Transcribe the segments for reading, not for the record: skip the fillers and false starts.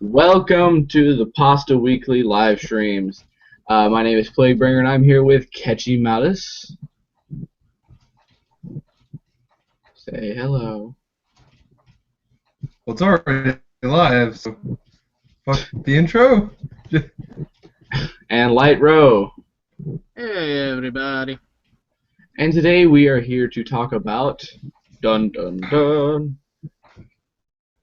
Welcome to the Pasta Weekly live streams. My name is Plaguebringer, and I'm here with Catchy Malice. Say hello. Well, it's already live, so fuck the intro. And Light Row. Hey everybody. And today we are here to talk about dun dun dun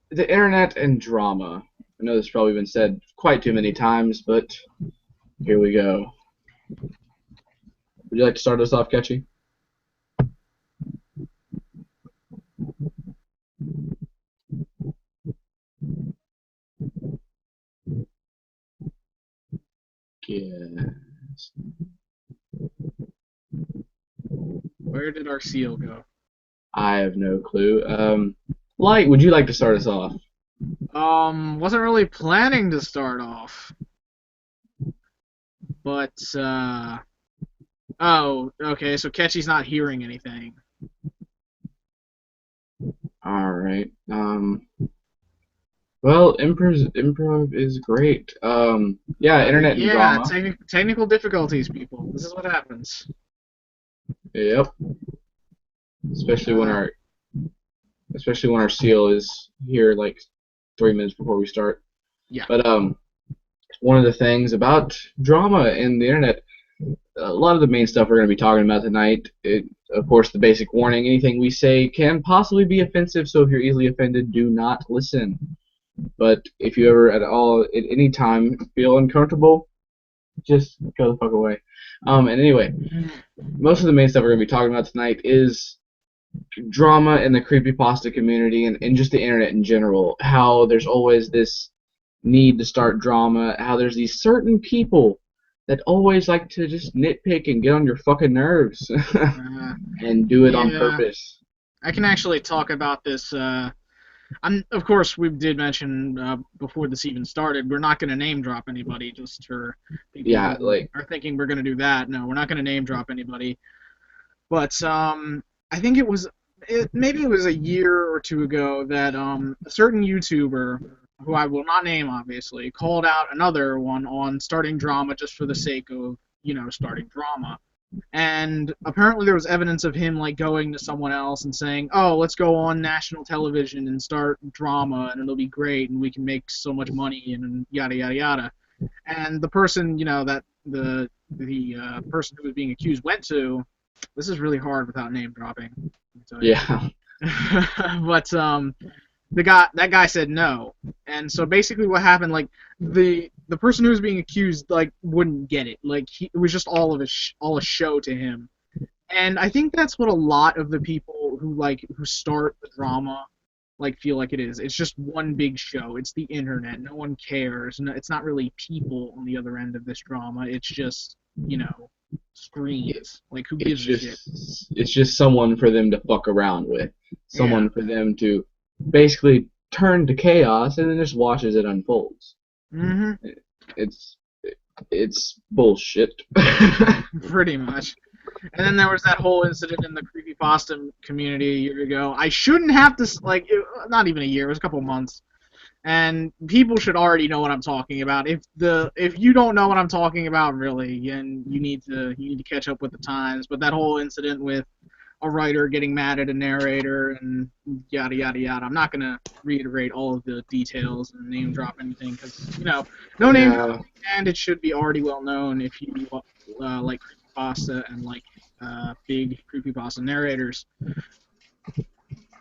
the internet and drama. I know this has probably been said quite too many times, but here we go. Would you like to start us off, Catchy? Yes. Where did our seal go? I have no clue. Light, would you like to start us off? Wasn't really planning to start off. But, oh, okay, so Catchy's not hearing anything. Alright. Well, improv is great. Yeah, internet and drama. Technical difficulties, people. This is what happens. Yep. Especially when our seal is here like 3 minutes before we start. Yeah. But one of the things about drama and the internet, a lot of the main stuff we're going to be talking about tonight, of course, the basic warning, anything we say can possibly be offensive, so if you're easily offended, do not listen. But if you ever at any time feel uncomfortable, just go the fuck away. And anyway, most of the main stuff we're going to be talking about tonight is drama in the creepypasta community and just the internet in general. How there's always this need to start drama, how there's these certain people that always like to just nitpick and get on your fucking nerves and do it on purpose. I can actually talk about this. Of course, we did mention before this even started, we're not going to name drop anybody, just for people who are thinking we're going to do that. No, we're not going to name drop anybody. But I think maybe it was a year or two ago that a certain YouTuber, who I will not name obviously, called out another one on starting drama just for the sake of, starting drama. And apparently there was evidence of him like going to someone else and saying, "Oh, let's go on national television and start drama, and it'll be great, and we can make so much money, and yada yada yada." And the person, that the person who was being accused went to. This is really hard without name dropping. Yeah. But that guy said no, and so basically what happened, like the person who was being accused like wouldn't get it, like it was just all a show to him, and I think that's what a lot of the people who start the drama feel like it is. It's just one big show. It's the internet. No one cares. No, it's not really people on the other end of this drama. It's just screens. Like who gives a shit? It's just someone for them to fuck around with. Someone for them to basically turn to chaos and then just watch as it unfolds. Mm-hmm. It's bullshit. Pretty much. And then there was that whole incident in the creepypasta community a year ago. I shouldn't have to, not even a year, it was a couple months. And people should already know what I'm talking about. If you don't know what I'm talking about, really, and you need to catch up with the times. But that whole incident with a writer getting mad at a narrator and yada yada yada. I'm not gonna reiterate all of the details and name drop anything because no name dropping, and it should be already well known if you like creepypasta and like big creepypasta narrators.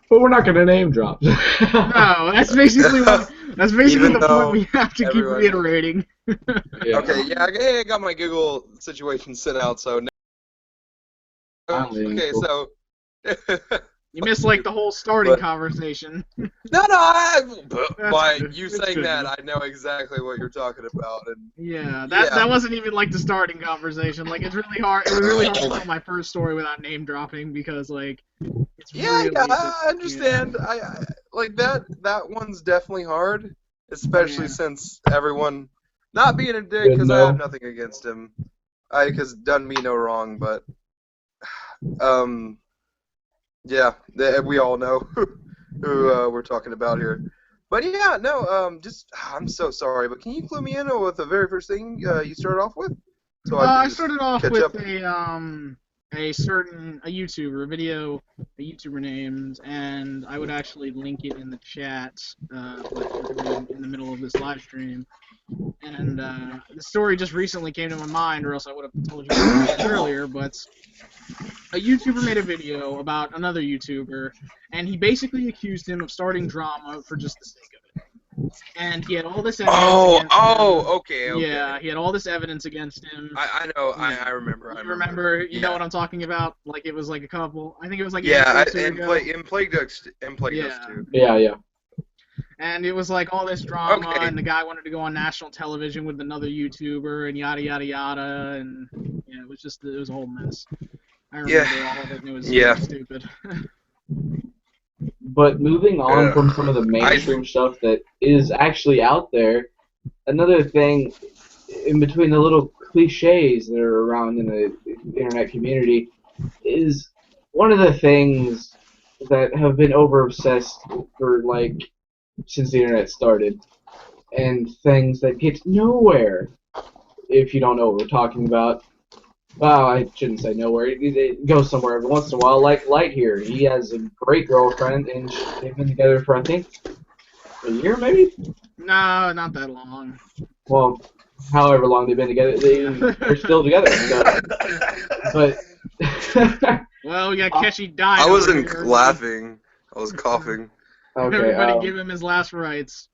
But we're not gonna name drop. No, that's basically the point we have to keep reiterating. Yeah. Okay, I got my Google situation set out, so. Okay, so. You missed the whole starting conversation. No, by you saying that, I know exactly what you're talking about. And that wasn't even the starting conversation. It's really hard. It was really hard to tell my first story without name dropping because it's really. I understand. I like that one's definitely hard, especially since everyone not being a dick because I have nothing against him. Because done me no wrong, but we all know who we're talking about here. But yeah, no, I'm so sorry, but can you clue me in with the very first thing you started off with, so I can I just started off catch with up? a YouTuber, a YouTuber named, and I would actually link it in the chat, but we're gonna be in the middle of this live stream. And the story just recently came to my mind, or else I would have told you guys earlier. But a YouTuber made a video about another YouTuber, and he basically accused him of starting drama for just the sake of it. And he had all this evidence against him. Okay. Yeah, he had all this evidence against him. I know, Yeah. I remember. You remember? You know Yeah. what I'm talking about? Like it was like a couple. I think it was like a Yeah, year or two ago. in Plague Dust too. Yeah. And it was like all this drama, Okay. and the guy wanted to go on national television with another YouTuber, and yada yada yada, and yeah, it was a whole mess. I remember all of it, and it was really stupid. But moving on from some of the mainstream stuff that is actually out there, another thing in between the little cliches that are around in the internet community is one of the things that have been over-obsessed for, like, since the internet started, and things that get nowhere if you don't know what we're talking about. Well, I shouldn't say nowhere. It goes somewhere every once in a while, like Light here. He has a great girlfriend, and they've been together for, I think, a year, maybe? No, not that long. Well, however long they've been together, they're still together. So. But well, we got Keshi dying. I wasn't laughing. I was coughing. Okay, everybody give him his last rites.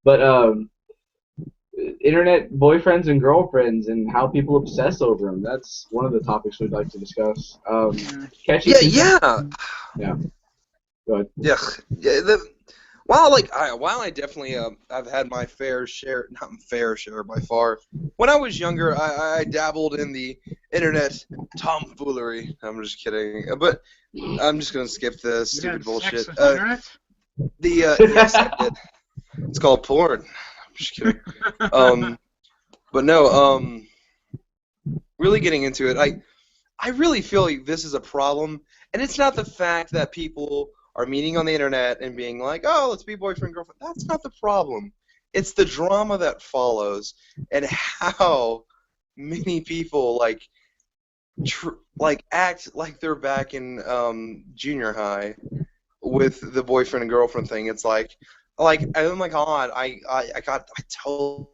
But internet boyfriends and girlfriends and how people obsess over them. That's one of the topics we'd like to discuss. Yeah. Go ahead. Yeah. While I definitely I've had my fair share, not fair share by far. When I was younger, I dabbled in the internet tomfoolery. I'm just kidding, but I'm just gonna skip the stupid bullshit. Yes, I did. It's called porn. I'm just kidding. But no, really getting into it, I really feel like this is a problem, and it's not the fact that people are meeting on the internet and being like, oh, let's be boyfriend, girlfriend. That's not the problem. It's the drama that follows and how many people act like they're back in junior high with the boyfriend and girlfriend thing. It's like oh my god, I totally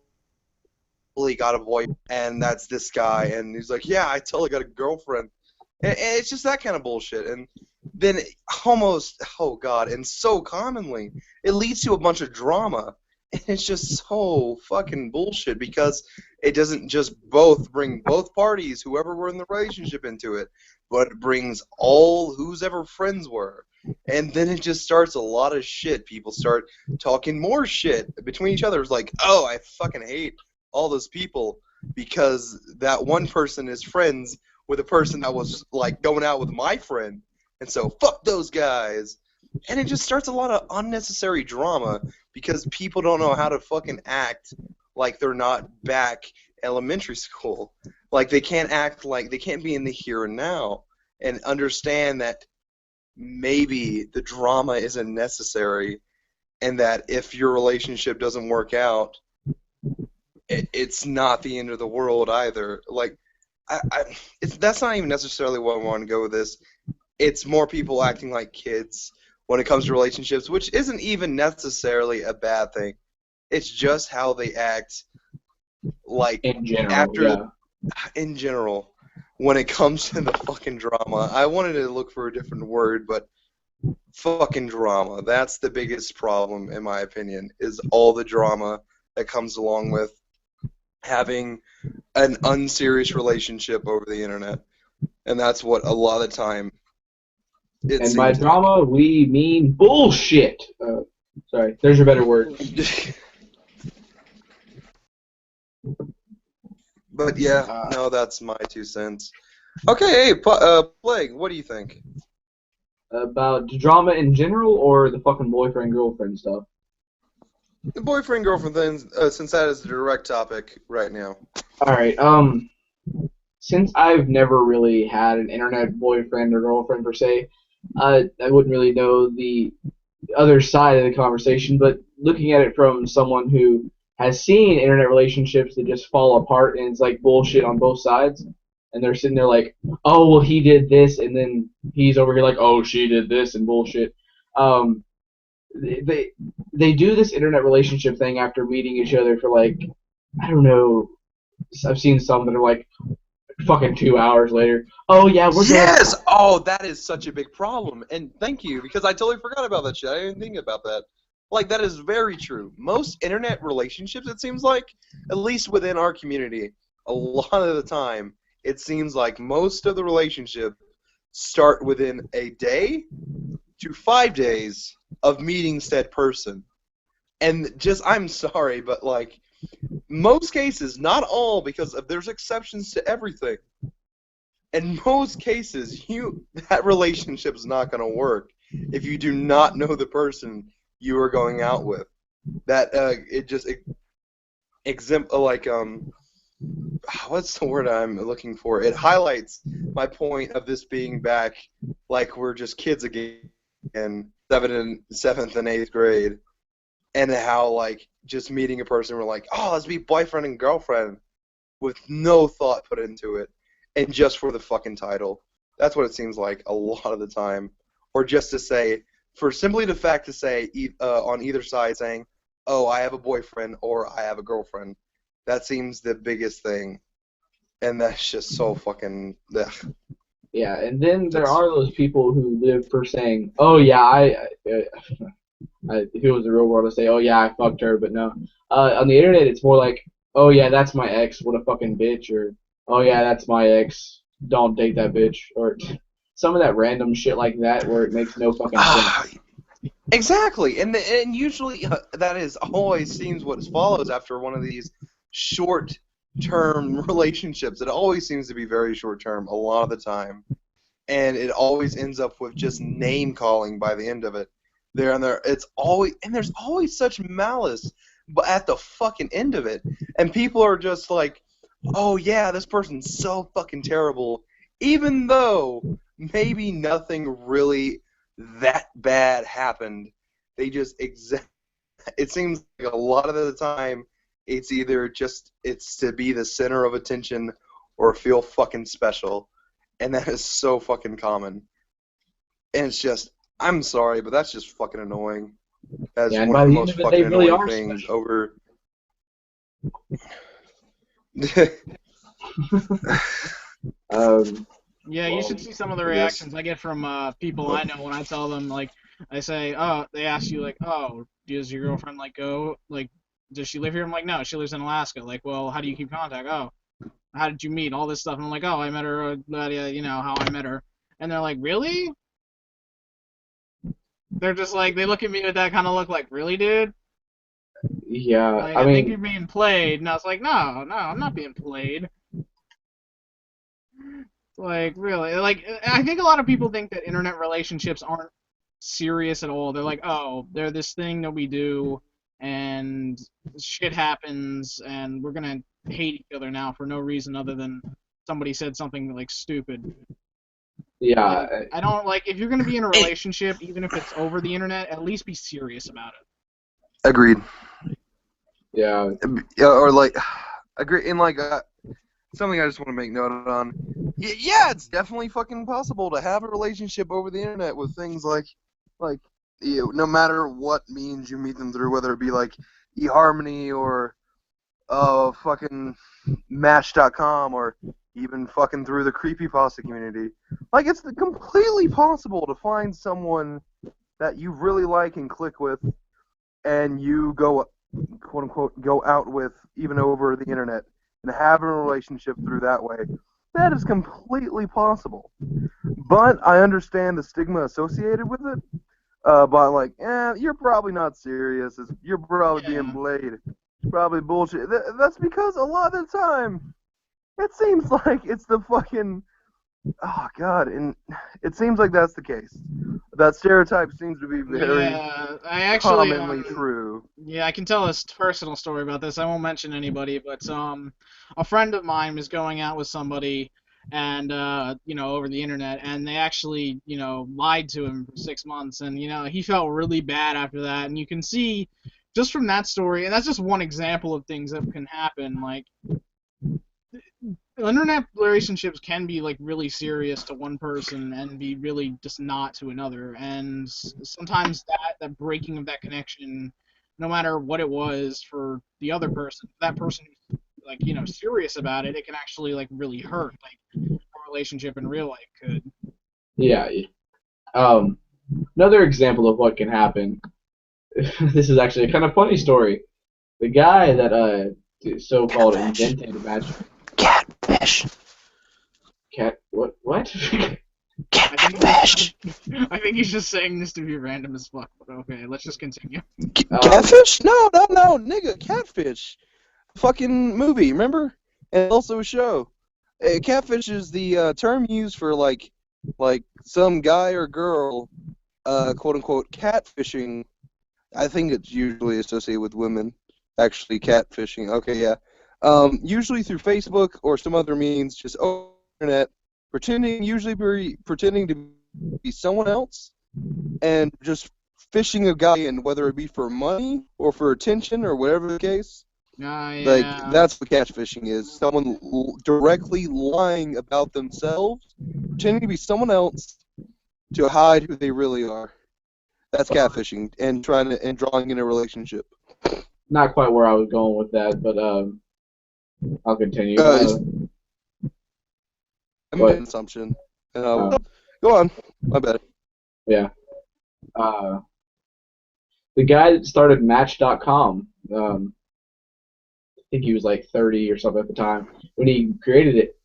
got a boy, and that's this guy, and he's like, yeah, I totally got a girlfriend, and it's just that kind of bullshit. And then almost, oh god, and so commonly, it leads to a bunch of drama, and it's just so fucking bullshit because it doesn't just bring both parties, whoever were in the relationship, into it, but it brings all who's ever friends were. And then it just starts a lot of shit. People start talking more shit between each other. It's like, oh, I fucking hate all those people because that one person is friends with a person that was like going out with my friend. And so, fuck those guys. And it just starts a lot of unnecessary drama because people don't know how to fucking act like they're not back elementary school. Like, they can't act like they can't be in the here and now and understand that maybe the drama isn't necessary and that if your relationship doesn't work out, it's not the end of the world either. Like, that's not even necessarily where I want to go with this. It's more people acting like kids when it comes to relationships, which isn't even necessarily a bad thing. It's just how they act, like, in general, in general, when it comes to the fucking drama. I wanted to look for a different word, but fucking drama. That's the biggest problem, in my opinion, is all the drama that comes along with having an unserious relationship over the internet. And that's what a lot of the time it and by drama, we mean bullshit. Sorry, there's your better word. But yeah, no, that's my 2 cents. Okay, hey, Plague, what do you think? About drama in general, or the fucking boyfriend-girlfriend stuff? The boyfriend-girlfriend thing, since that is the direct topic right now. Alright, since I've never really had an internet boyfriend or girlfriend per se, I wouldn't really know the other side of the conversation, but looking at it from someone who has seen internet relationships that just fall apart and it's like bullshit on both sides, and they're sitting there like, oh well, he did this, and then he's over here like, oh she did this and bullshit. Um, they they do this internet relationship thing after meeting each other for like, I don't know. I've seen some that are like fucking 2 hours later. Oh yeah, we're Yes! Oh, that is such a big problem. And thank you, because I totally forgot about that shit. I didn't think about that. Like, that is very true. Most internet relationships, it seems like, at least within our community, a lot of the time, it seems like most of the relationships start within a day to 5 days of meeting said person. And just, I'm sorry, but like, most cases, not all, because there's exceptions to everything. In most cases, that relationship is not going to work if you do not know the person you are going out with. That what's the word I'm looking for? It highlights my point of this being back like we're just kids again in seventh and eighth grade, and how like just meeting a person, we're like, oh, let's be boyfriend and girlfriend, with no thought put into it, and just for the fucking title. That's what it seems like a lot of the time. Or just to say, for simply the fact to say on either side saying, oh, I have a boyfriend or I have a girlfriend. That seems the biggest thing. And that's just so fucking... Ugh. Yeah, and then there are those people who live for saying, oh yeah, if it was the real world, I'd say, oh yeah, I fucked her, but no. On the internet, it's more like, oh yeah, that's my ex, what a fucking bitch, or oh yeah, that's my ex, don't date that bitch, or some of that random shit like that where it makes no fucking sense. Exactly, and usually that is always seems what follows after one of these short-term relationships. It always seems to be very short-term a lot of the time, and it always ends up with just name-calling by the end of it. There's always such malice, but at the fucking end of it, and people are just like, oh yeah, this person's so fucking terrible, even though maybe nothing really that bad happened. They just it seems like a lot of the time it's either just it's to be the center of attention or feel fucking special, and that is so fucking common. And it's just, I'm sorry, but that's just fucking annoying. That's one of the most fucking annoying things over. Yeah, you should see some of the reactions I get from people I know when I tell them, like, I say, oh, they ask you, like, oh, does your girlfriend, like, go, like, does she live here? I'm like, no, she lives in Alaska. Like, well, how do you keep contact? Oh, how did you meet? All this stuff. And I'm like, oh, I met her, you know, how I met her. And they're like, really? They're just like, they look at me with that kind of look like, really, dude? Yeah, like, I think you're being played. And I was like, no, I'm not being played. Like, really? Like, I think a lot of people think that internet relationships aren't serious at all. They're like, oh, they're this thing that we do, and shit happens, and we're gonna hate each other now for no reason other than somebody said something, like, stupid. Yeah. Like, I don't, like, if you're gonna be in a relationship, even if it's over the internet, at least be serious about it. Agreed. Yeah. Or, like, agree, and, like, something I just want to make note on. Yeah, it's definitely fucking possible to have a relationship over the internet with things like no matter what means you meet them through, whether it be like eHarmony or fucking Match.com or even fucking through the creepypasta community. Like, it's completely possible to find someone that you really like and click with, and you go, quote unquote, go out with even over the internet and have a relationship through that way. That is completely possible. But I understand the stigma associated with it. But like, you're probably not serious. You're probably being played. It's probably bullshit. That's because a lot of the time, it seems like it's the fucking... Oh, God. And it seems like that's the case. That stereotype seems to be very commonly true. Yeah, I can tell a personal story about this. I won't mention anybody, but a friend of mine was going out with somebody, and over the internet, and they actually lied to him for 6 months, and he felt really bad after that. And you can see just from that story, and that's just one example of things that can happen. Like, internet relationships can be like really serious to one person and be really just not to another, and sometimes that breaking of that connection, no matter what it was for the other person, that person who's like serious about it, it can actually like really hurt, like a relationship in real life could. Yeah. Another example of what can happen. This is actually a kind of funny story. The guy that so-called invented magic. Catfish. What? Catfish. I think he's just saying this to be random as fuck. But okay, let's just continue. Catfish? No, nigga, Catfish. Fucking movie, remember? And also a show. Catfish is the term used for like some guy or girl, quote unquote, catfishing. I think it's usually associated with women. Actually, catfishing. Okay, yeah. Usually through Facebook or some other means, just internet, pretending to be someone else, and just fishing a guy in, whether it be for money or for attention or whatever the case. Yeah. Like, that's what catfishing is. Someone directly lying about themselves, pretending to be someone else to hide who they really are. That's catfishing, and drawing in a relationship. Not quite where I was going with that, but I'll continue. I'm an assumption. Go on. My bad. Yeah. The guy that started Match.com, I think he was like 30 or something at the time. When he created it,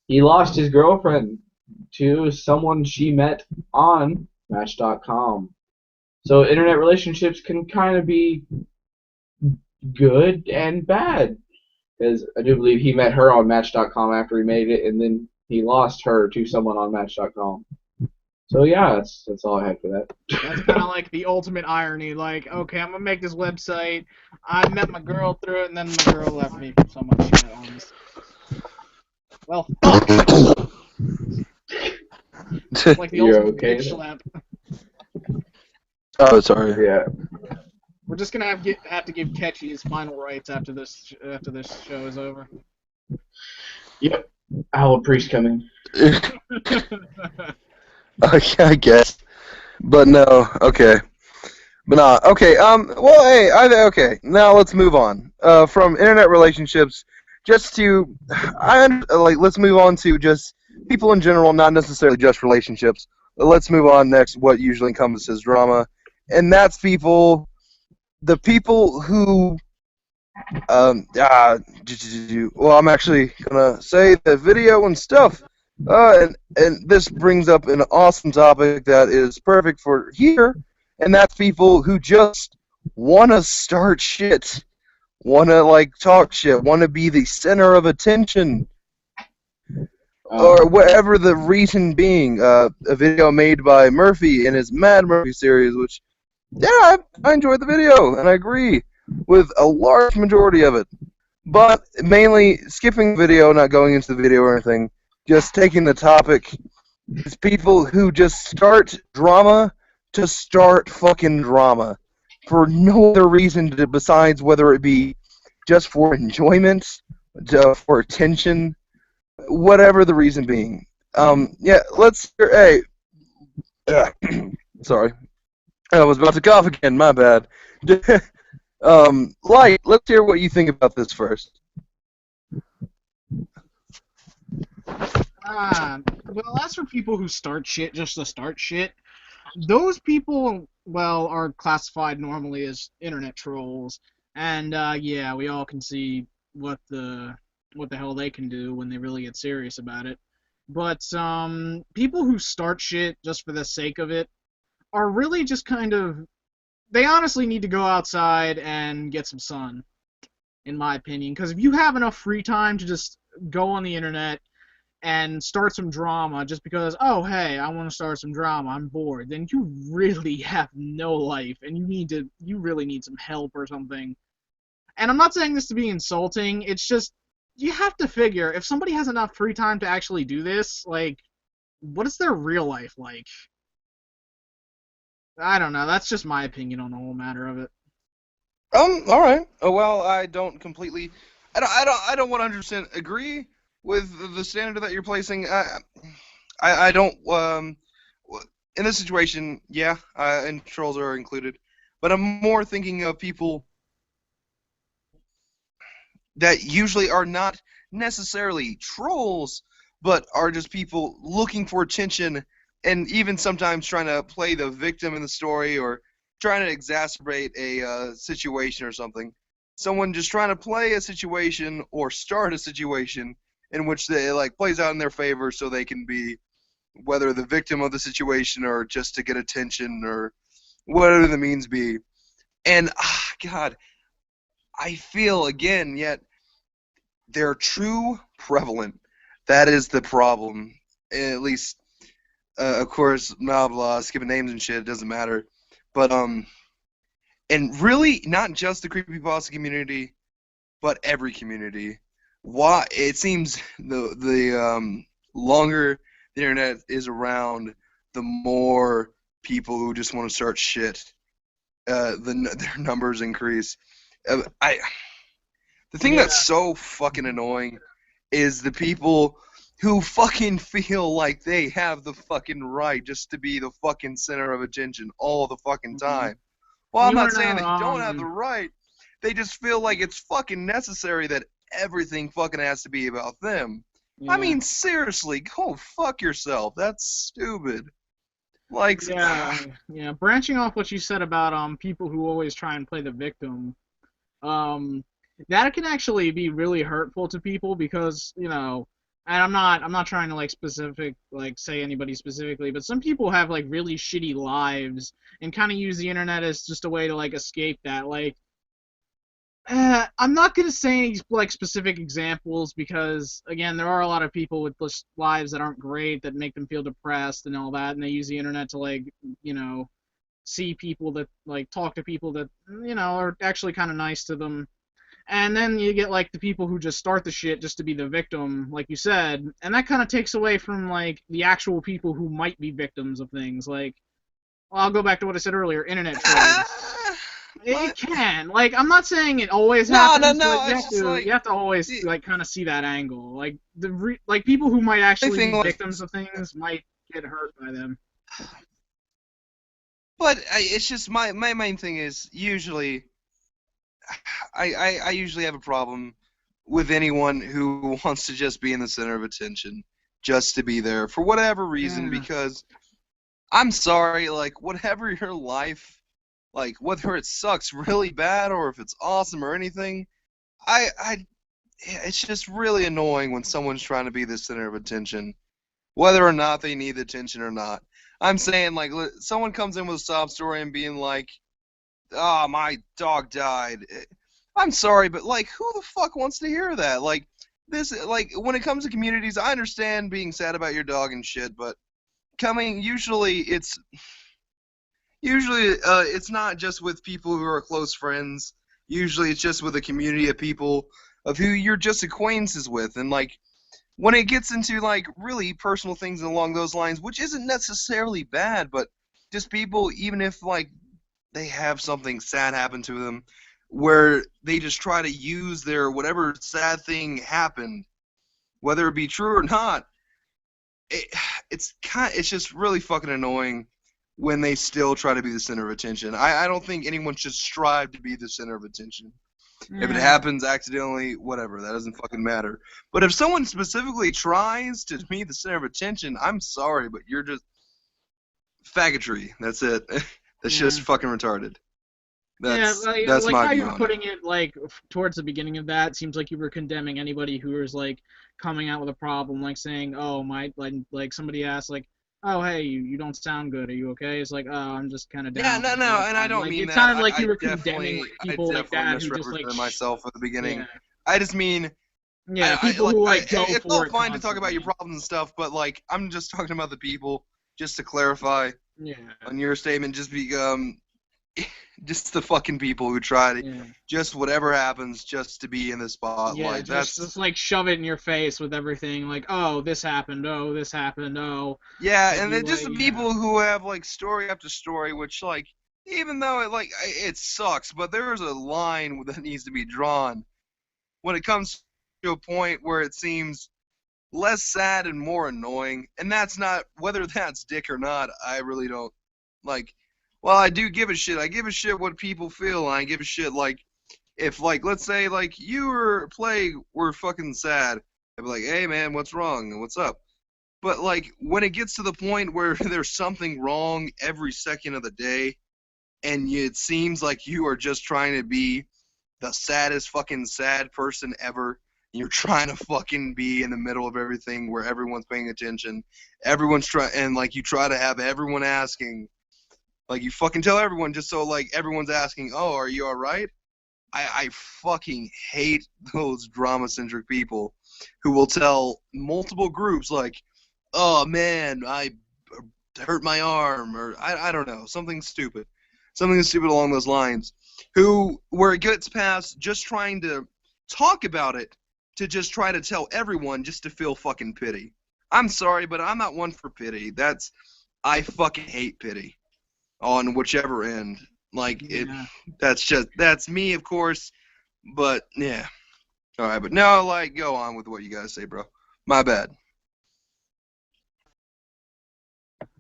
he lost his girlfriend to someone she met on Match.com. So internet relationships can kind of be good and bad. Because I do believe he met her on Match.com after he made it, and then he lost her to someone on Match.com. So yeah, that's all I had for that. That's kind of like the ultimate irony. Like, okay, I'm gonna make this website. I met my girl through it, and then my girl left me for someone she met on this. Well, like the You're ultimate okay? bitch slap. Oh, sorry. Yeah. We're just gonna have to give Ketchy his final rights after this show is over. Yep. Owl Priest coming. Okay, I guess. But no, okay. But nah, okay, well, hey, okay, now let's move on. From internet relationships, just to, let's move on to just people in general, not necessarily just relationships. But let's move on next, what usually encompasses drama. And that's the people who, well, I'm actually gonna say the video and stuff. And this brings up an awesome topic that is perfect for here, and that's people who just want to start shit, want to, like, talk shit, want to be the center of attention, or whatever the reason being. A video made by Murphy in his Mad Murphy series, which, yeah, I enjoyed the video, and I agree with a large majority of it. But mainly skipping the video, not going into the video or anything, just taking the topic, is people who just start drama to start fucking drama for no other reason besides whether it be just for enjoyment, for attention, whatever the reason being. Yeah, let's hear, hey, sorry, I was about to cough again, my bad. Light, let's hear what you think about this first. Well, as for people who start shit just to start shit, those people, well, are classified normally as internet trolls, and yeah, we all can see what the hell they can do when they really get serious about it. But people who start shit just for the sake of it are really just kind of, they honestly need to go outside and get some sun, in my opinion, because if you have enough free time to just go on the internet and start some drama just because, oh, hey, I want to start some drama, I'm bored, then you really have no life, and you really need some help or something. And I'm not saying this to be insulting, it's just you have to figure if somebody has enough free time to actually do this, like, what is their real life like? I don't know. That's just my opinion on the whole matter of it. All right. Oh, well, I don't completely, I don't 100% agree with the standard that you're placing. I don't, in this situation, yeah, and trolls are included, but I'm more thinking of people that usually are not necessarily trolls, but are just people looking for attention and even sometimes trying to play the victim in the story or trying to exacerbate a situation or something. Someone just trying to play a situation or start a situation in which they like plays out in their favor so they can be whether the victim of the situation or just to get attention or whatever the means be. And God, I feel again yet they're true prevalent. That is the problem. At least, of course, blah blah, skipping names and shit, it doesn't matter. But and really not just the creepypasta community, but every community. Why it seems the longer the internet is around, the more people who just want to start shit, their numbers increase. The thing that's so fucking annoying is the people who fucking feel like they have the fucking right just to be the fucking center of attention all the fucking time. Well, I'm not saying they don't have the right. They just feel like it's fucking necessary that everything fucking has to be about them. Yeah. I mean, seriously, go fuck yourself. That's stupid. Like, yeah. Branching off what you said about people who always try and play the victim, that can actually be really hurtful to people because, you know, and I'm not trying to say anybody specifically, but some people have like really shitty lives and kind of use the internet as just a way to like escape that. Like, I'm not gonna say any like specific examples because again, there are a lot of people with lives that aren't great that make them feel depressed and all that, and they use the internet to like, you know, see people that like talk to people that, you know, are actually kind of nice to them. And then you get, like, the people who just start the shit just to be the victim, like you said, and that kind of takes away from, like, the actual people who might be victims of things. Like, well, I'll go back to what I said earlier, internet trolls. It can. Like, I'm not saying it always happens, but you have to always, like, kind of see that angle. Like, people who might actually be victims of things might get hurt by them. But it's just, my main thing is, usually... I usually have a problem with anyone who wants to just be in the center of attention, just to be there for whatever reason, because I'm sorry, like, whatever your life, like, whether it sucks really bad or if it's awesome or anything, it's just really annoying when someone's trying to be the center of attention, whether or not they need the attention or not. I'm saying, like, someone comes in with a sob story and being like, oh, my dog died. I'm sorry, but, like, who the fuck wants to hear that? Like, when it comes to communities, I understand being sad about your dog and shit, but usually it's not just with people who are close friends. Usually it's just with a community of people of who you're just acquaintances with. And, like, when it gets into, like, really personal things along those lines, which isn't necessarily bad, but just people, even if, like, they have something sad happen to them where they just try to use their whatever sad thing happened, whether it be true or not, it's just really fucking annoying when they still try to be the center of attention. I don't think anyone should strive to be the center of attention. If it happens accidentally, whatever, that doesn't fucking matter. But if someone specifically tries to be the center of attention, I'm sorry, but you're just faggotry. That's it. That's just fucking retarded. That's like my how view you're putting it, like, towards the beginning of that, seems like you were condemning anybody who was, like, coming out with a problem, like, saying, oh, like, somebody asked, like, oh, hey, you don't sound good, are you okay? It's like, oh, I'm just kind of down. Yeah, no, and I don't mean that. It sounded like you were condemning people like that who just, like... myself at the beginning. Yeah. I just mean... Yeah, people who, like, go for it. It's all fine to talk about your problems and stuff, but, like, I'm just talking about the people, just to clarify on your statement, just just the fucking people who try to Yeah. just whatever happens just to be in the spotlight. Yeah, just like shove it in your face with everything, like, oh, this happened, oh, this happened, oh. Yeah, It'd and be then just like, the yeah. people who have like story after story, which like even though it sucks, but there's a line that needs to be drawn when it comes to a point where it seems less sad and more annoying, and that's not whether that's dick or not. I really don't like. Well, I do give a shit. I give a shit what people feel, and I give a shit like if like let's say like you or Plague were fucking sad. I'd be like, hey man, what's wrong? What's up? But like when it gets to the point where there's something wrong every second of the day, and it seems like you are just trying to be the saddest fucking sad person ever. You're trying to fucking be in the middle of everything where everyone's paying attention. Everyone's trying, and like you try to have everyone asking, like you fucking tell everyone just so like everyone's asking, oh, are you all right? I fucking hate those drama-centric people who will tell multiple groups like, oh man, I hurt my arm, or I don't know, something stupid along those lines, where it gets past just trying to talk about it to just try to tell everyone just to feel fucking pity. I'm sorry, but I'm not one for pity. I fucking hate pity on whichever end. Like Yeah. that's me, of course, but yeah. All right, but no, like go on with what you guys say, bro. My bad.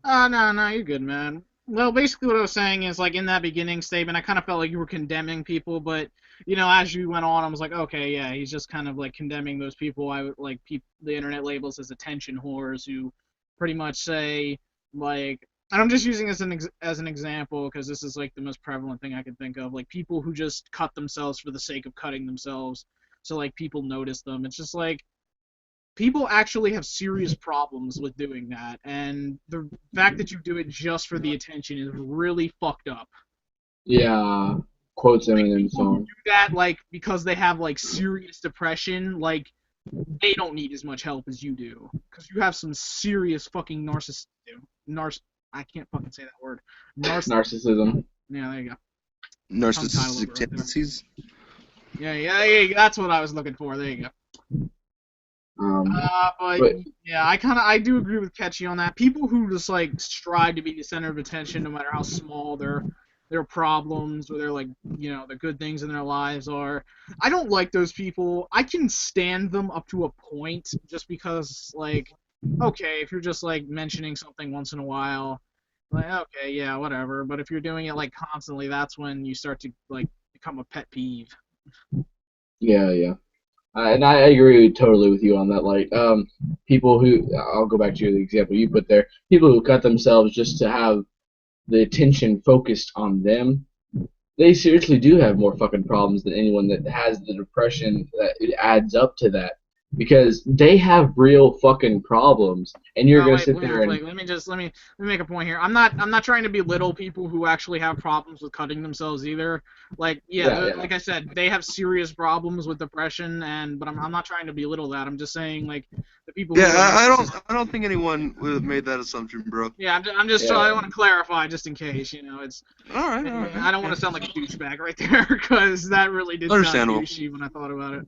No, you're good, man. Well, basically what I was saying is, like, in that beginning statement, I kind of felt like you were condemning people, but, you know, as you went on, I was like, okay, yeah, he's just kind of, like, condemning those people the internet labels as attention whores who pretty much say, like, and I'm just using this as an example because this is, like, the most prevalent thing I can think of, like, people who just cut themselves for the sake of cutting themselves, so, like, people notice them. It's just, like, people actually have serious problems with doing that, and the fact that you do it just for the attention is really fucked up. Yeah, quotes Like Eminem people who song. do that, like because they have like serious depression, like they don't need as much help as you do, because you have some serious fucking I can't fucking say that word. Narcissism. Yeah, there you go. Narcissistic tendencies. Yeah, that's what I was looking for. There you go. But But yeah, I do agree with Ketchy on that. People who just like strive to be the center of attention, no matter how small their problems or their like the good things in their lives are. I don't like those people. I can stand them up to a point, just because like, okay, if you're just like mentioning something once in a while, like okay, yeah, whatever. But if you're doing it like constantly, that's when you start to like become a pet peeve. yeah. And I agree totally with you on that. Like, people who I'll go back to the example you put there. People who cut themselves just to have the attention focused on them. They seriously do have more fucking problems than anyone that has the depression that it adds up to that. Because they have real fucking problems, and you're Oh gonna wait, sit there and let me make a point here. I'm not trying to belittle people who actually have problems with cutting themselves either. Like yeah. like I said, they have serious problems with depression, but I'm not trying to belittle that. I'm just saying like the people who Yeah, are I don't think anyone would have made that assumption, bro. yeah, I'm just Yeah. I want to clarify just in case it's. All right. I don't want to sound like a douchebag right there because that really did sound Understandable. douchey when I thought about it.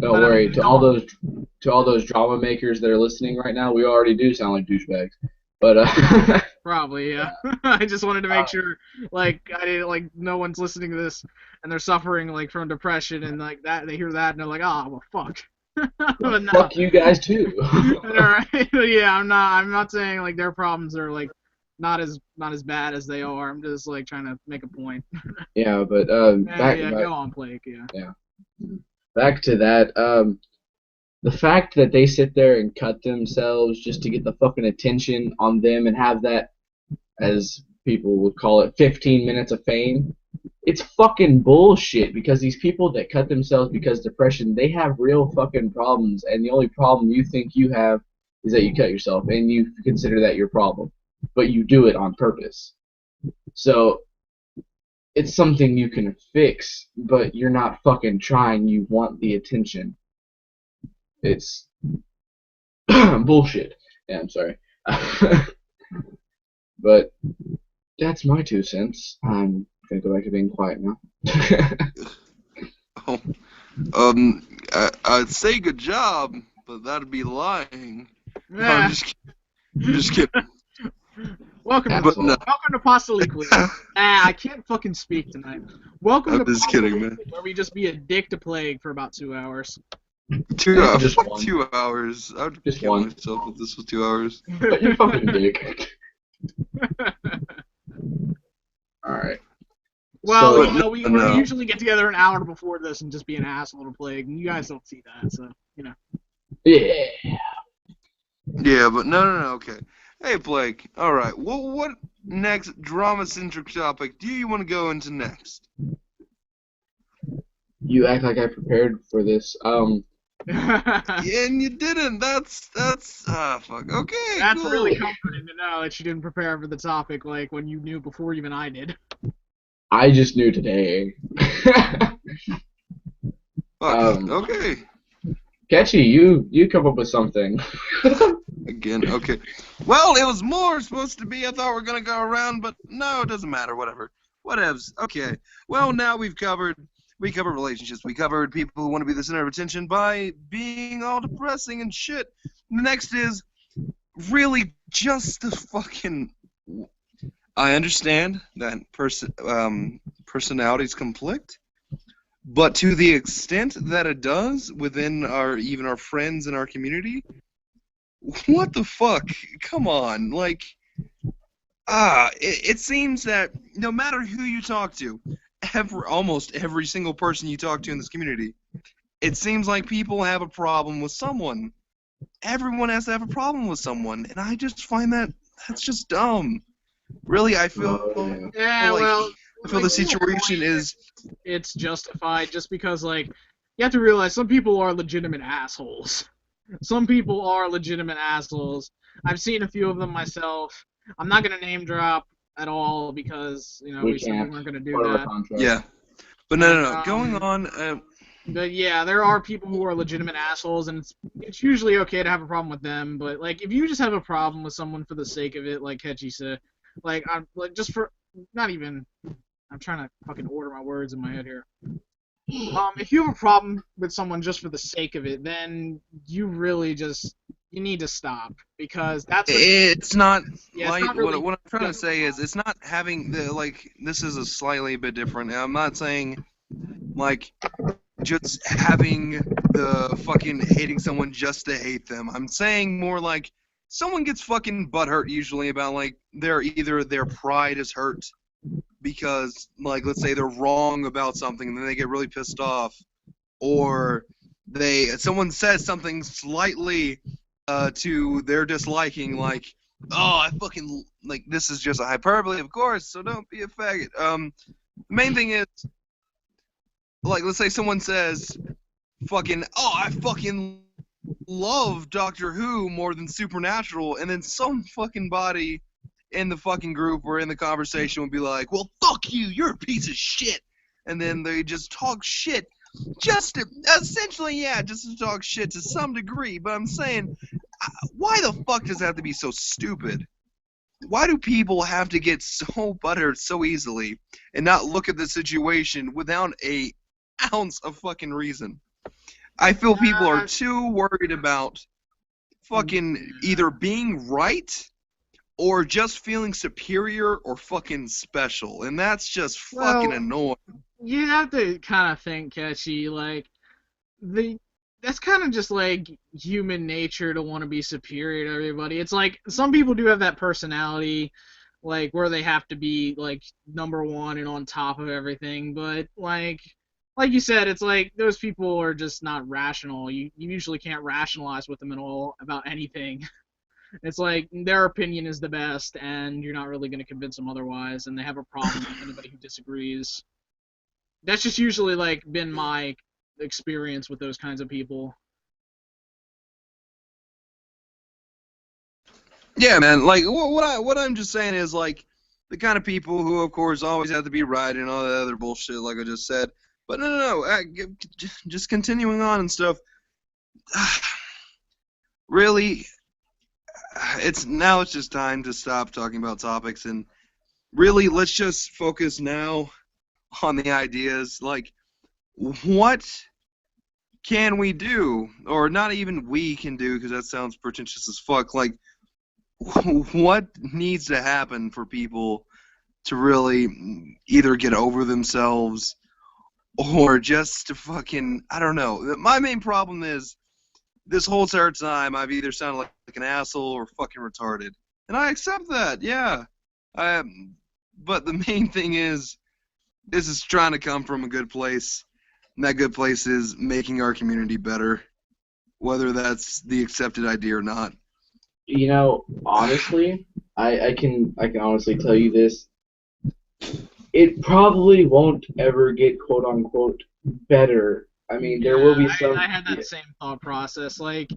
Don't But, worry. go on. To all those drama makers that are listening right now, we already do sound like douchebags. But Probably, yeah. I just wanted to make sure, like, I didn't like no one's listening to this and they're suffering like from depression and like that they hear that and they're like, oh well, fuck. But no. fuck you guys too. All right. Yeah, I'm not saying like their problems are like not as bad as they are. I'm just like trying to make a point. Yeah, but Go on, Blake. Yeah. back to that. The fact that they sit there and cut themselves just to get the fucking attention on them and have that, as people would call it, 15 minutes of fame, it's fucking bullshit, because these people that cut themselves because depression, they have real fucking problems, and the only problem you think you have is that you cut yourself, and you consider that your problem, but you do it on purpose. So it's something you can fix, but you're not fucking trying, you want the attention. It's bullshit. Yeah, I'm sorry. But that's my 2 cents on gonna go back to being quiet now. I'd say good job, but that'd be lying. No, Yeah. I'm just kidding. Welcome to Pasta Weekly. I can't fucking speak tonight. Welcome to I'm just Pasta kidding, Weekly, man. where we just be a dick to Plague for about 2 hours. 2 hours. Just Fuck one. 2 hours. I would Just kill one. myself if this was 2 hours. But you fucking dick. Alright. Well, So- you know, we No. usually get together an hour before this and just be an asshole to Plague, and you guys don't see that, so, you know. Yeah. Yeah, but no, okay. Hey, Blake. All right. Well, what next drama-centric topic do you want to go into next? You act like I prepared for this. And you didn't. That's fuck. Okay, That's cool. really comforting to know that you didn't prepare for the topic, like, when you knew before even I did. I just knew today. Fuck. Okay. Catchy, you come up with something. Again, okay. Well, it was more supposed to be. I thought we were gonna go around, but no, it doesn't matter. Whatever. Whatevs. Okay. Well, now we covered relationships. We covered people who want to be the center of attention by being all depressing and shit. Next is really just the fucking. I understand that personalities conflict, but to the extent that it does within even our friends and our community. What the fuck? Come on, like, it seems that no matter who you talk to, almost every single person you talk to in this community, it seems like people have a problem with someone. Everyone has to have a problem with someone, and I just find that's just dumb. Really, I feel Yeah, like, well, I feel the situation is. it's justified just because, like, you have to realize some people are legitimate assholes. Some people are legitimate assholes. I've seen a few of them myself. I'm not going to name drop at all because, you know, we said we weren't going to do that. Yeah. But no. Going on. But yeah, there are people who are legitimate assholes, and it's usually okay to have a problem with them. But, like, if you just have a problem with someone for the sake of it, like Ketchy said, like, just for, not even, I'm trying to fucking order my words in my head here. If you have a problem with someone just for the sake of it, then you really you need to stop, because that's it's not yeah, like it's not really what I'm trying to say is it's not having the this is a slightly bit different. I'm not saying like just having the fucking hating someone just to hate them. I'm saying more like someone gets fucking butthurt usually about like either their pride is hurt because, like, let's say they're wrong about something and then they get really pissed off, or someone says something slightly to their disliking, like, oh, I fucking, like, this is just a hyperbole, of course, so don't be a faggot. The main thing is, like, let's say someone says, fucking, oh, I fucking love Doctor Who more than Supernatural, and then some fucking body in the fucking group or in the conversation would be like, well, fuck you, you're a piece of shit. And then they just talk shit. Just to talk shit to some degree. But I'm saying, why the fuck does it have to be so stupid? Why do people have to get so buttered so easily and not look at the situation without a ounce of fucking reason? I feel people are too worried about fucking either being right or just feeling superior or fucking special, and that's just fucking annoying. You have to kind of think, Ketchy, like, that's kind of just, like, human nature to want to be superior to everybody. It's like, some people do have that personality, like, where they have to be, like, number one and on top of everything, but, like you said, it's like, those people are just not rational. You usually can't rationalize with them at all about anything. It's like, their opinion is the best, and you're not really going to convince them otherwise, and they have a problem with anybody who disagrees. That's just usually, like, been my experience with those kinds of people. Yeah, man, like, what I'm just saying is, like, the kind of people who, of course, always have to be right and all that other bullshit, like I just said. But no, just continuing on and stuff. Really, it's just time to stop talking about topics and really let's just focus now on the ideas. Like, what can we do? Or not even we can do, because that sounds pretentious as fuck. Like, what needs to happen for people to really either get over themselves or just to fucking, I don't know. My main problem is this whole entire time I've either sounded like an asshole or fucking retarded. And I accept that, yeah. But the main thing is, this is trying to come from a good place. And that good place is making our community better, whether that's the accepted idea or not. You know, honestly, I can honestly tell you this. It probably won't ever get quote unquote better. I mean, there will be some. I had that same thought process. Like,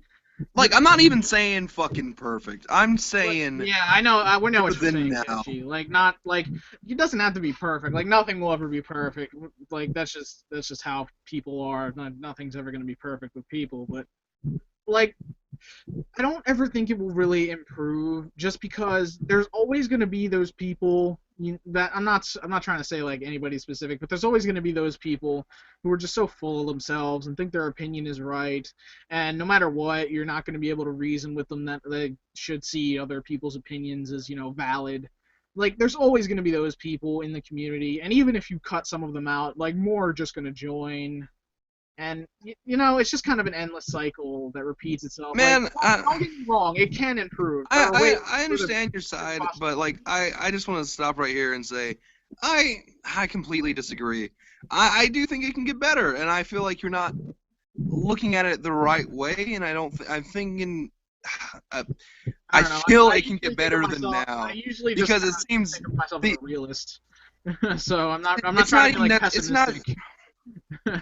I'm not even saying fucking perfect. I'm saying. Yeah, I know. We know what you're saying, now. Kenshi. Like, not like it doesn't have to be perfect. Like, nothing will ever be perfect. Like, that's just how people are. Nothing's ever gonna be perfect with people. But like, I don't ever think it will really improve, just because there's always gonna be those people. That I'm not trying to say like anybody specific, but there's always going to be those people who are just so full of themselves and think their opinion is right, and no matter what, you're not going to be able to reason with them that they should see other people's opinions as, you know, valid. Like, there's always going to be those people in the community, and even if you cut some of them out, like, more are just going to join. And, you know, it's just kind of an endless cycle that repeats itself. Man, like, don't get me wrong, it can improve. I understand your side, but, like, I just want to stop right here and say, I completely disagree. I do think it can get better, and I feel like you're not looking at it the right way, and I'm thinking, I feel it can get better than now. I usually because just it seems think of myself as a realist. So I'm not trying to be like pessimistic.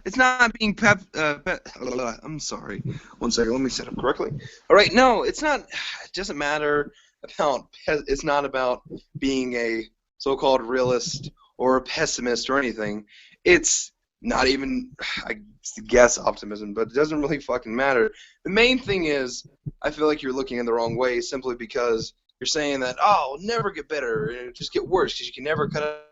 It's not being I'm sorry. 1 second, let me set up correctly. All right, no, it's not. It doesn't matter about. It's not about being a so-called realist or a pessimist or anything. It's not even, I guess, optimism, but it doesn't really fucking matter. The main thing is, I feel like you're looking in the wrong way simply because you're saying that, oh, it'll never get better, and it'll just get worse because you can never cut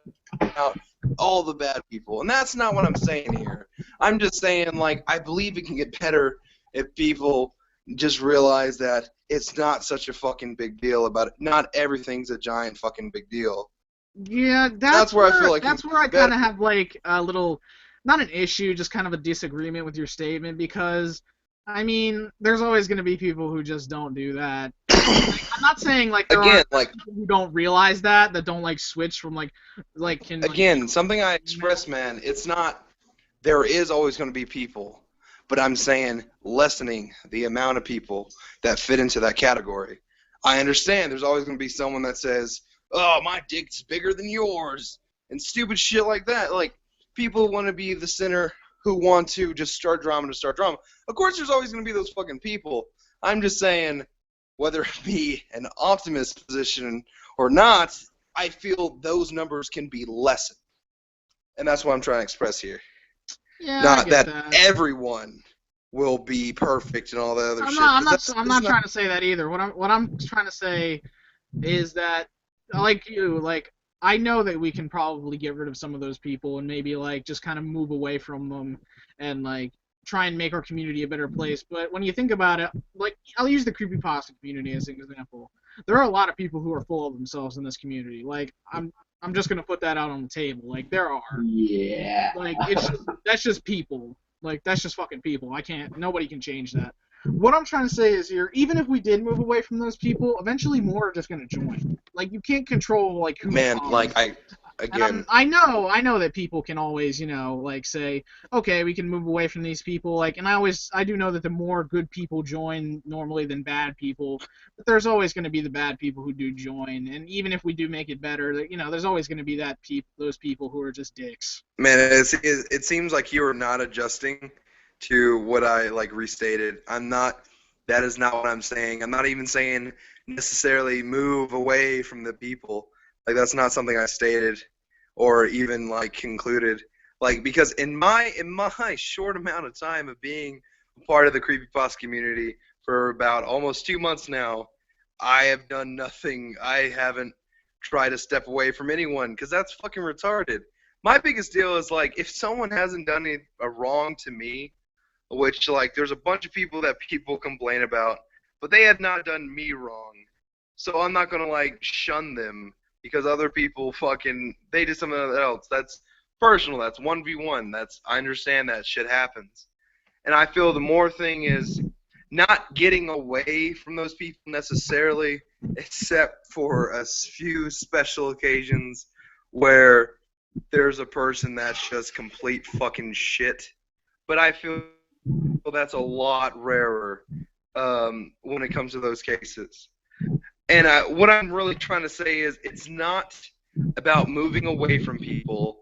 out all the bad people. And that's not what I'm saying here. I'm just saying, like, I believe it can get better if people just realize that it's not such a fucking big deal about it. Not everything's a giant fucking big deal. Yeah, that's where I feel like that's where I kind of have like a little, not an issue, just kind of a disagreement with your statement, because I mean, there's always going to be people who just don't do that. I'm not saying like there are people who don't realize that don't like switch from something I express, man. It's not. There is always going to be people, but I'm saying lessening the amount of people that fit into that category. I understand there's always going to be someone that says, "Oh, my dick's bigger than yours," and stupid shit like that. Like, people want to be the center who want to just start drama to start drama. Of course, there's always going to be those fucking people. I'm just saying, whether it be an optimist position or not, I feel those numbers can be lessened. And that's what I'm trying to express here. Yeah, not that everyone will be perfect and all that other shit. I'm not trying to say that either. What I'm trying to say is that, like you, like, I know that we can probably get rid of some of those people and maybe like just kind of move away from them and like try and make our community a better place. But when you think about it, like, I'll use the creepypasta community as an example. There are a lot of people who are full of themselves in this community. Like, I'm just gonna put that out on the table. Like, there are. Yeah. Like, that's just people. Like, that's just fucking people. Nobody can change that. What I'm trying to say is here, even if we did move away from those people, eventually more are just gonna join. Like, you can't control like who. Man, comes. like I know that people can always, you know, like say, okay, we can move away from these people. Like, and I do know that the more good people join normally than bad people, but there's always going to be the bad people who do join. And even if we do make it better, you know, there's always going to be those people who are just dicks. Man, it seems like you are not adjusting to what I like restated. That is not what I'm saying. I'm not even saying necessarily move away from the people. Like, that's not something I stated or even like concluded. Like, because in my short amount of time of being a part of the creepypasta community for about almost 2 months now, I have done nothing. I haven't tried to step away from anyone because that's fucking retarded. my biggest deal is, like, if someone hasn't done a wrong to me, which, like, there's a bunch of people that people complain about, but they have not done me wrong. So I'm not going to, like, shun them because other people they did something else. That's personal. That's 1v1. I understand that shit happens. And I feel the more thing is not getting away from those people necessarily, except for a few special occasions where there's a person that's just complete fucking shit. But I feel that's a lot rarer when it comes to those cases. And what I'm really trying to say is it's not about moving away from people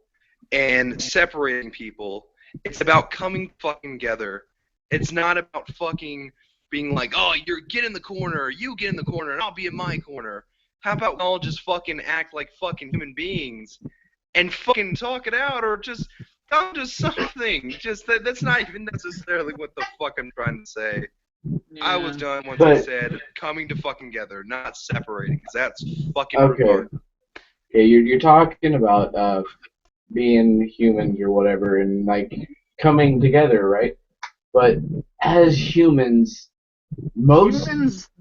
and separating people. It's about coming fucking together. It's not about fucking being like, oh, get in the corner, you get in the corner, and I'll be in my corner. How about we all just fucking act like fucking human beings and fucking talk it out, or just come to something? That's not even necessarily what the fuck I'm trying to say. Yeah. I was done once I said coming to fucking together, not separating, because that's fucking retarded. Okay, you're talking about being humans or whatever, and like coming together, right? But as humans,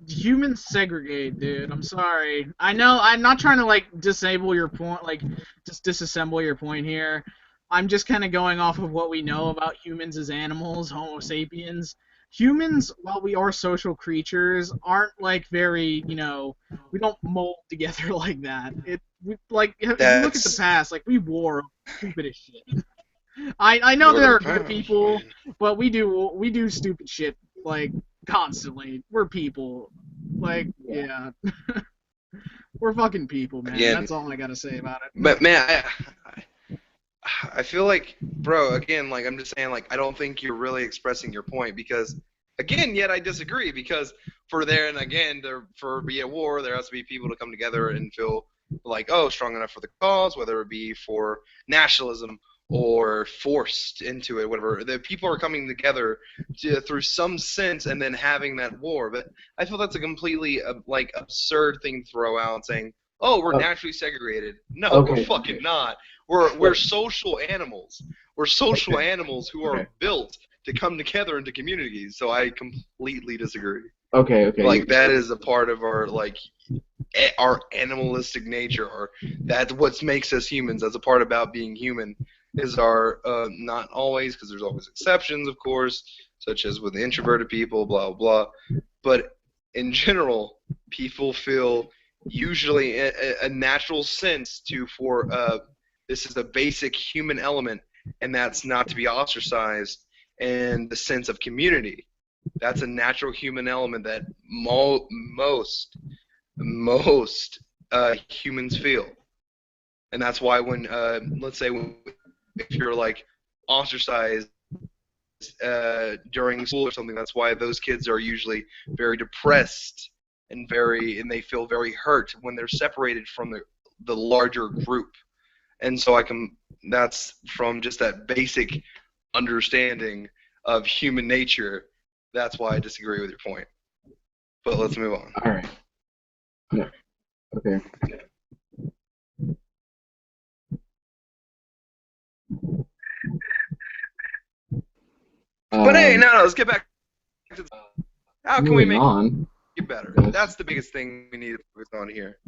humans segregate, dude. I'm sorry. I know. I'm not trying to like disable your point, like just disassemble your point here. I'm just kind of going off of what we know about humans as animals, Homo sapiens. Humans, while we are social creatures, aren't like very, we don't mold together like that. If you look at the past, like we wore stupid as shit. I know there are good people, but we do stupid shit like constantly. We're people, like yeah. We're fucking people, man. Again, that's all I gotta say about it. But man, I feel like, bro, again, like I'm just saying, like I don't think you're really expressing your point because, again, yet I disagree because for be a war, there has to be people to come together and feel like, oh, strong enough for the cause, whether it be for nationalism or forced into it, whatever. The people are coming together through some sense and then having that war. But I feel that's a completely absurd thing to throw out, saying, "Oh, we're naturally segregated." No, we're fucking not. We're social animals. We're social animals who are built to come together into communities. So I completely disagree. Okay. Like that is a part of our animalistic nature, or that's what makes us humans. That's a part about being human. Is our not always, because there's always exceptions, of course, such as with introverted people, blah blah. But in general, people feel usually a natural sense for this is a basic human element, and that's not to be ostracized, and the sense of community. That's a natural human element that most humans feel, and that's why when let's say if you're like ostracized during school or something, that's why those kids are usually very depressed and they feel very hurt when they're separated from the larger group. And so that's from just that basic understanding of human nature. That's why I disagree with your point. But let's move on. All right. Yeah. Okay. But hey, no, let's get back to how can we make it better? Yes. That's the biggest thing we need to focus on here.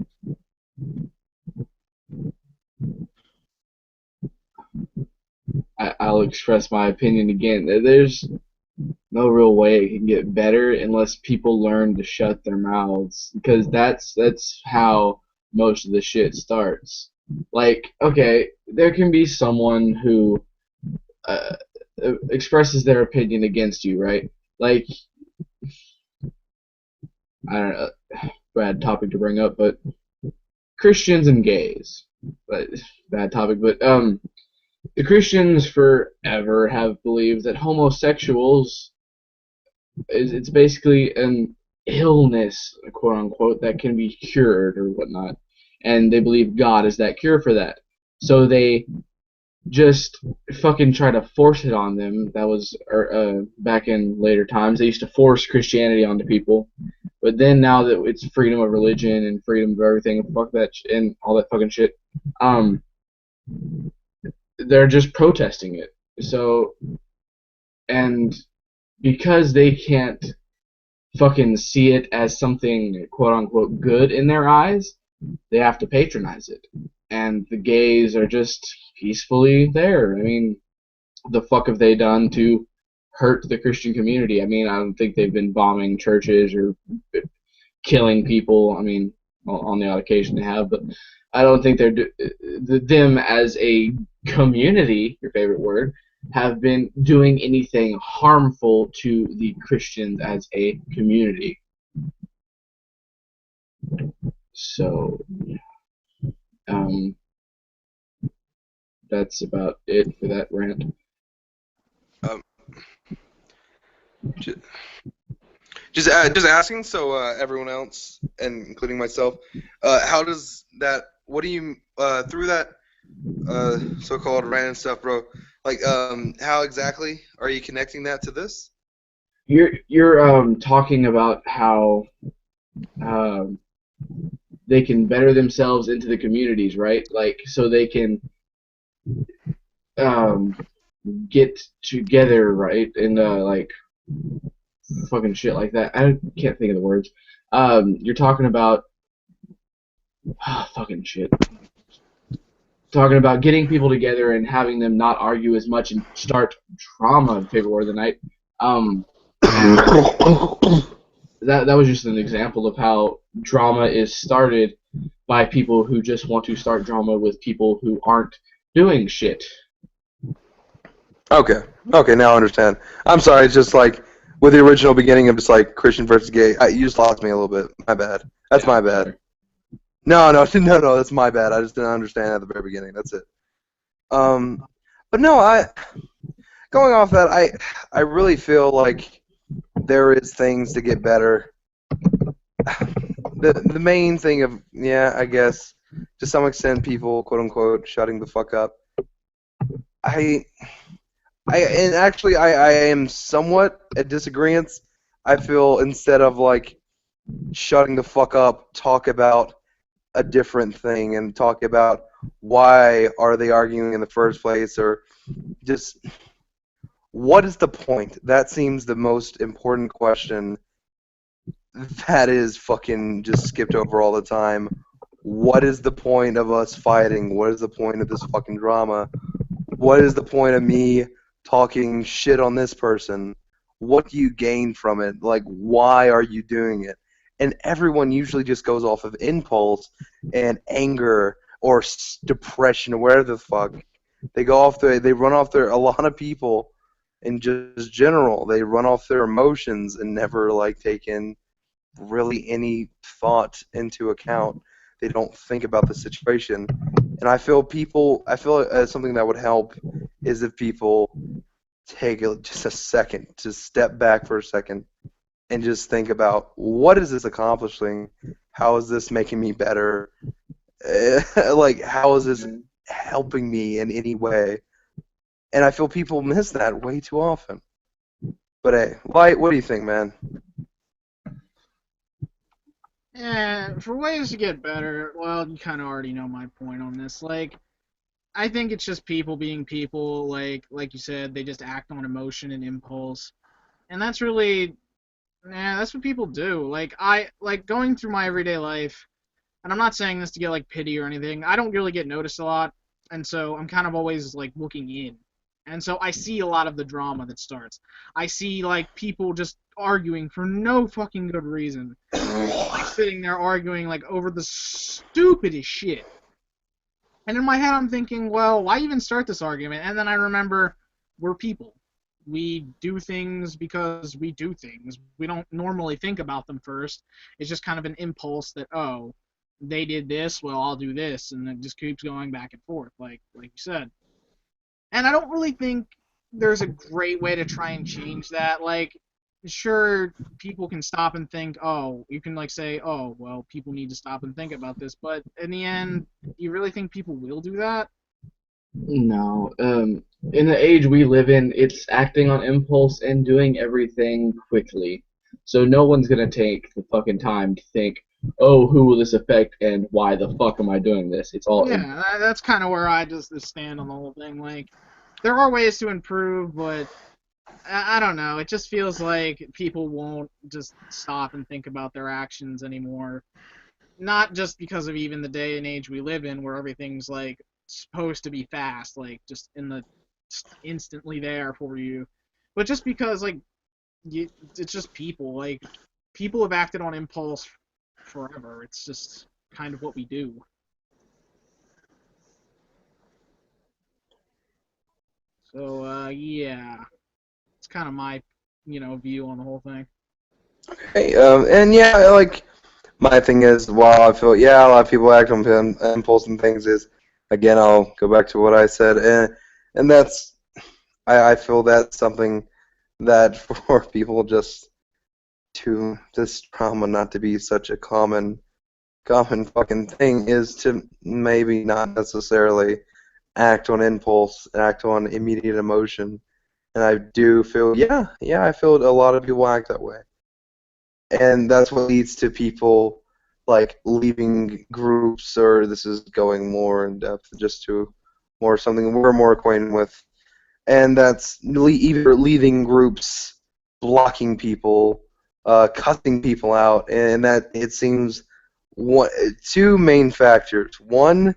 I'll express my opinion again. There's no real way it can get better unless people learn to shut their mouths, because that's how most of the shit starts. Like, okay, there can be someone who expresses their opinion against you, right? Like, I don't know, bad topic to bring up, but Christians and gays. But bad topic, but the Christians forever have believed that homosexuals it's basically an illness, quote unquote, that can be cured or whatnot, and they believe God is that cure for that. So they just fucking try to force it on them. That was back in later times. They used to force Christianity onto people, but then now that it's freedom of religion and freedom of everything, fuck that and all that fucking shit. they're just protesting it. So, and because they can't fucking see it as something quote unquote good in their eyes, they have to patronize it. And the gays are just peacefully there. I mean, the fuck have they done to hurt the Christian community? I mean, I don't think they've been bombing churches or killing people. I mean, on the odd occasion they have, but I don't think them as a community, your favorite word, have been doing anything harmful to the Christians as a community. So, that's about it for that rant. Just asking, so everyone else, and including myself, how does that? What do you through that so-called random stuff, bro? Like, how exactly are you connecting that to this? You're talking about how they can better themselves into the communities, right? Like, so they can get together, right? And like fucking shit like that. I can't think of the words. You're talking about fucking shit. Talking about getting people together and having them not argue as much and start drama, favorite word of the night. That was just an example of how drama is started by people who just want to start drama with people who aren't doing shit. Okay, now I understand. I'm sorry, it's just like with the original beginning of just like Christian versus gay, you just lost me a little bit. My bad. That's my bad. Sorry. No, that's my bad. I just didn't understand at the very beginning. That's it. But no, going off that, I really feel like there is things to get better. The main thing of, I guess, to some extent, people, quote unquote, shutting the fuck up. And actually, I am somewhat at disagreement. I feel instead of like shutting the fuck up, talk about a different thing and talk about why are they arguing in the first place, or just what is the point? That seems the most important question that is fucking just skipped over all the time. What is the point of us fighting? What is the point of this fucking drama? What is the point of me talking shit on this person? What do you gain from it? Like, why are you doing it? And everyone usually just goes off of impulse and anger or depression or whatever the fuck. They run off a lot of people in just general, they run off their emotions and never like take in really any thought into account. They don't think about the situation. And I feel something that would help is if people take just a second to step back for a second and just think about, what is this accomplishing? How is this making me better? Like, how is this helping me in any way? And I feel people miss that way too often. But hey, Light, what do you think, man? Yeah, for ways to get better, well, you kind of already know my point on this. Like, I think it's just people being people. Like you said, they just act on emotion and impulse, and that's really, that's what people do. Like going through my everyday life, and I'm not saying this to get like pity or anything. I don't really get noticed a lot, and so I'm kind of always like looking in. And so I see a lot of the drama that starts. I see, like, people just arguing for no fucking good reason. Like, sitting there arguing, like, over the stupidest shit. And in my head I'm thinking, well, why even start this argument? And then I remember, we're people. We do things because we do things. We don't normally think about them first. It's just kind of an impulse that, oh, they did this, well, I'll do this. And it just keeps going back and forth, like you said. And I don't really think there's a great way to try and change that. Like, sure, people can stop and think, oh, you can, like, say, oh, well, people need to stop and think about this. But in the end, do you really think people will do that? No. In the age we live in, it's acting on impulse and doing everything quickly. So no one's going to take the fucking time to think, oh, who will this affect and why the fuck am I doing this? It's all that's kind of where I just stand on the whole thing. Like, there are ways to improve, but I don't know. It just feels like people won't just stop and think about their actions anymore. Not just because of even the day and age we live in, where everything's like supposed to be fast, like just instantly there for you, but just because like it's just people. Like, people have acted on impulse forever. It's just kind of what we do. So yeah, it's kind of my view on the whole thing. Hey, and yeah, like my thing is, while I feel yeah, a lot of people act on impulse and things is, again, I'll go back to what I said, and that's I feel that's something that for people just to this trauma not to be such a common fucking thing is to maybe not necessarily act on impulse, act on immediate emotion. And I do feel, yeah, I feel a lot of people act that way. And that's what leads to people like leaving groups, or this is going more in depth, just to more something we're more acquainted with. And that's either leaving groups, blocking people, cussing people out, and that it seems two main factors. One,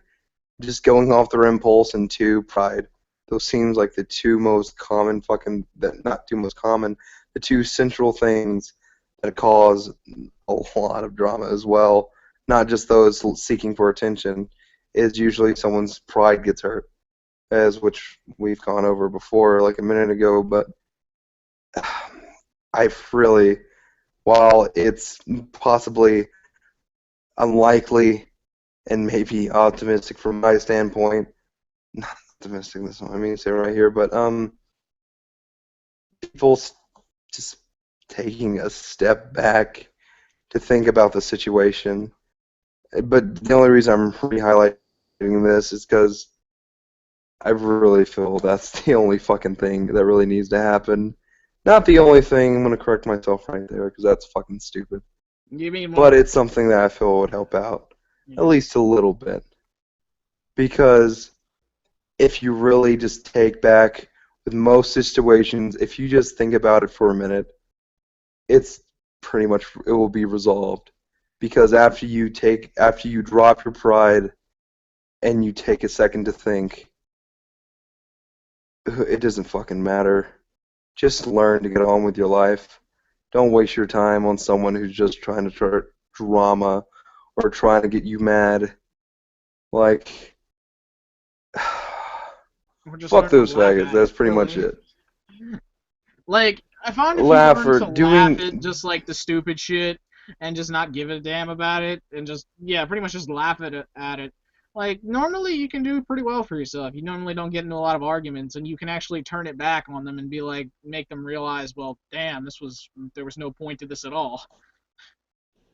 just going off their impulse, and two, pride. Those seems like the two most common not two most common, the two central things that cause a lot of drama as well. Not just those seeking for attention, is usually someone's pride gets hurt, as which we've gone over before like a minute ago, but I really, while it's possibly unlikely and maybe optimistic from my standpoint, not optimistic, that's what I mean to say right here, but people just taking a step back to think about the situation. But the only reason I'm re-highlighting this is because I really feel that's the only fucking thing that really needs to happen. Not the only thing, I'm going to correct myself right there, because that's fucking stupid. You mean But it's something that I feel would help out, at least a little bit. Because if you really just take back, with most situations, if you just think about it for a minute, it's pretty much, it will be resolved. Because after you drop your pride, and you take a second to think, it doesn't fucking matter. Just learn to get on with your life. Don't waste your time on someone who's just trying to start drama or trying to get you mad. Like, fuck those faggots. That's pretty much it. Like, I found if you learn to laugh at just like the stupid shit and just not give a damn about it and just pretty much just laugh at it. Like, normally you can do pretty well for yourself. You normally don't get into a lot of arguments, and you can actually turn it back on them and be like, make them realize, well, damn, there was no point to this at all.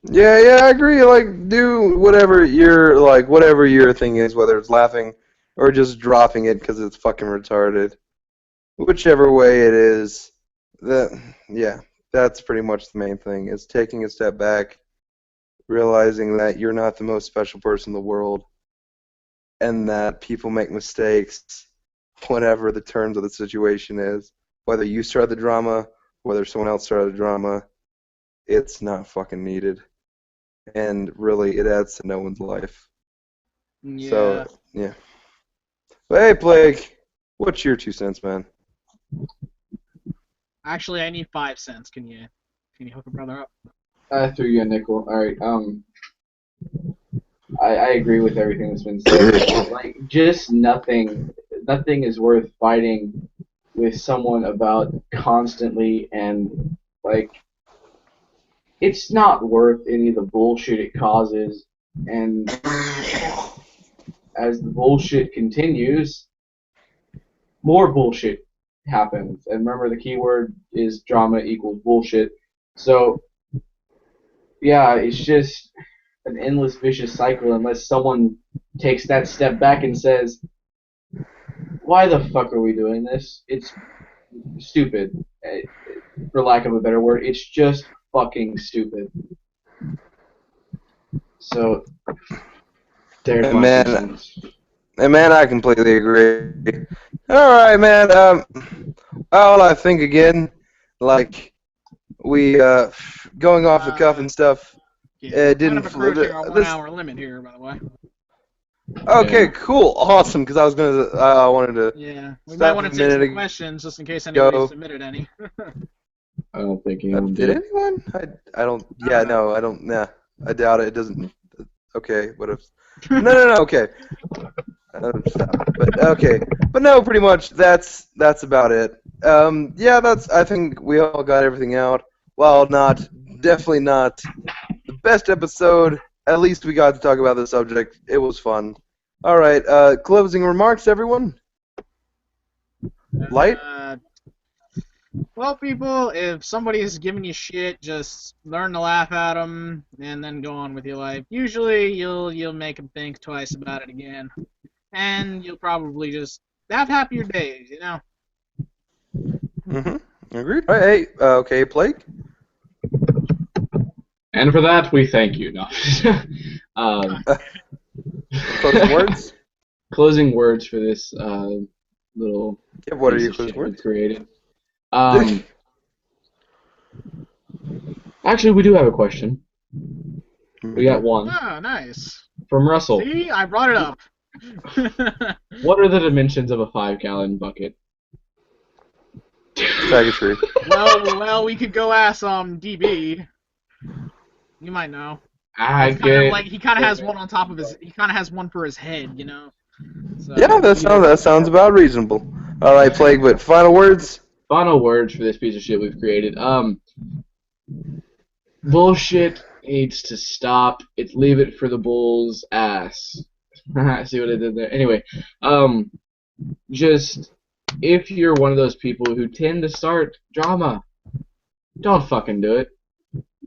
Yeah, I agree. Like, do whatever your thing is, whether it's laughing or just dropping it because it's fucking retarded. Whichever way it is, that's pretty much the main thing, is taking a step back, realizing that you're not the most special person in the world, and that people make mistakes, whatever the terms of the situation is. Whether you start the drama, whether someone else started the drama, it's not fucking needed. And really, it adds to no one's life. Yeah. So, yeah. But hey, Blake, what's your 2 cents, man? Actually, I need 5 cents. Can you hook a brother up? I threw you a nickel. All right. I agree with everything that's been said. Like, just nothing is worth fighting with someone about constantly, and like, it's not worth any of the bullshit it causes. And as the bullshit continues, more bullshit happens. And remember, the keyword is drama equals bullshit. So, yeah, it's just an endless vicious cycle unless someone takes that step back and says, why the fuck are we doing this? It's stupid, for lack of a better word. It's just fucking stupid. So there's Hey, my man. 2 cents. Hey, man, I completely agree. All right, man. Well, I think again, like we going off the cuff and stuff. Yeah, It we're didn't kind of approaching our this. 1 hour limit here, by the way. Okay, Yeah. cool, awesome. Because I wanted to. Yeah, we might Stop want a to take minute some questions just in case anybody submitted any. I don't think anyone Did did. anyone? I don't. Yeah, no, I don't. Nah, I doubt it. It doesn't. Okay, what if? No. Okay. Stop. But okay. But no, pretty much that's about it. Yeah, I think we all got everything out. Well, definitely not the best episode. At least we got to talk about the subject. It was fun. All right. Closing remarks, everyone. Light. Well, people, if somebody's giving you shit, just learn to laugh at them and then go on with your life. Usually, you'll make them think twice about it again, and you'll probably just have happier days, you know. Agreed. All right. Hey. Okay, Plague. And for that, we thank you. No. Closing words. Closing words for this little. Yeah, what are piece your of closing shit we words? created. Actually, we do have a question. We got one Oh, nice. from Russell. See, I brought it up. What are the dimensions of a 5-gallon bucket? Faggotry. Well, we could go ask DB. You might know. I It's get kind of it. like he kind of has one on top of his. He kind of has one for his head, you know. So, Yeah, that sounds about reasonable. All right, Plague. But final words. Final words for this piece of shit we've created. Bullshit needs to stop. It's leave it for the bull's ass. See what I did there? Anyway, just if you're one of those people who tend to start drama, don't fucking do it.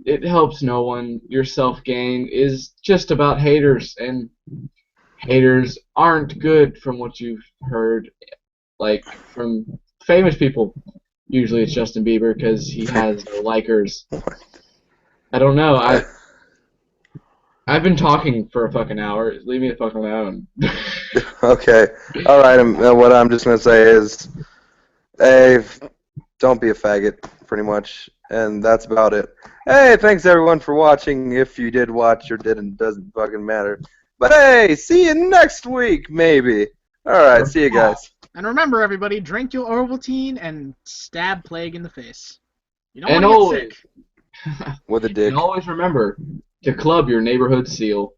It helps no one. Your self-gain is just about haters, and haters aren't good from what you've heard, like from famous people. Usually it's Justin Bieber because he has no likers. I don't know. I've been talking for a fucking hour. Leave me the fuck alone. Okay. All right. What I'm just gonna say is, hey, don't be a faggot, pretty much, and that's about it. Hey, thanks everyone for watching. If you did watch or didn't, doesn't fucking matter. But hey, see you next week, maybe. All right. See you guys. And remember, everybody, drink your Ovaltine and stab Plague in the face. You don't And want to get sick. With a dick. And always remember to club your neighborhood seal.